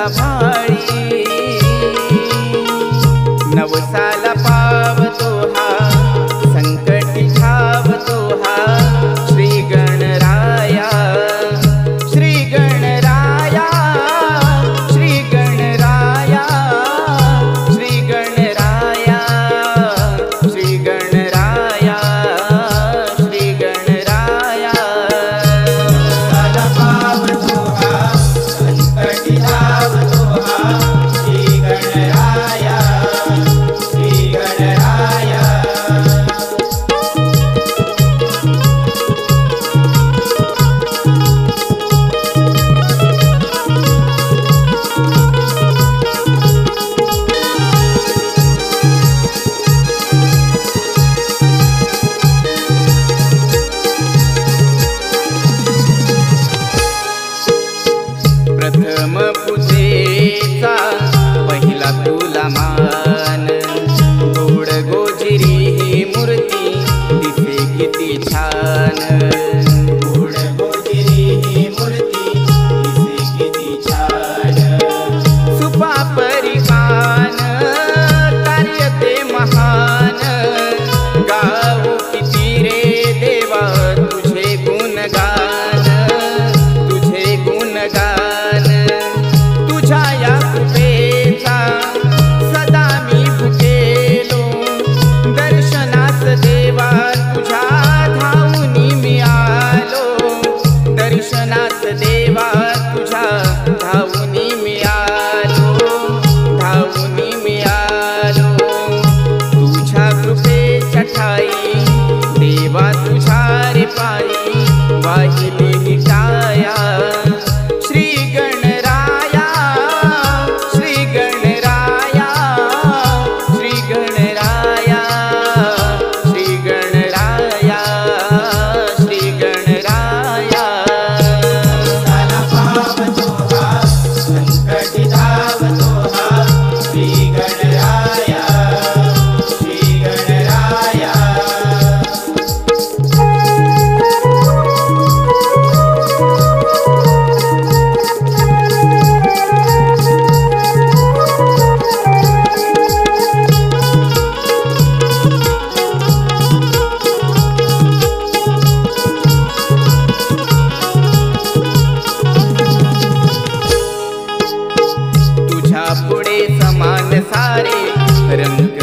तुला भाळी नवसाला पावतो हा संकटी ठावतो हा श्री गणराया श्री गणराया श्री गणराया श्री गणराया श्री गणराया श्री गणराया नवसाला पावतो हा संकटी ठावतो हा श्री गणराया श्री गणराया प्रथम पूजेचा पहिला तुला मान गोड गोजिरी ही मूर्ती दिसे किती छान गोड गोजिरी ही मूर्ती दिसे किती छान सुपापरी मान कार्य ते महान गाऊ किती रे देवा तुझे गुणगान तुझे गुणगान तुझ्या या कृपेचा सदा मी भुकेलो दर्शनास देवा तुझ्या धावूनी मी आलो दर्शनास देवा तुझ्या धावूनी मी आलो धावूनी मी आलो तुझ्या कृपेच्या ठाई देवा तुझ्या रे पायी वाहिली ही काया श्री गणराया श्री गणराया श्री गणराया श्री गणराया श्री गणराया नवसाला पावतो हा संकटी धावतो हा श्री गणराया श्री गणराया तुझ्या पुढे समान सारे रंग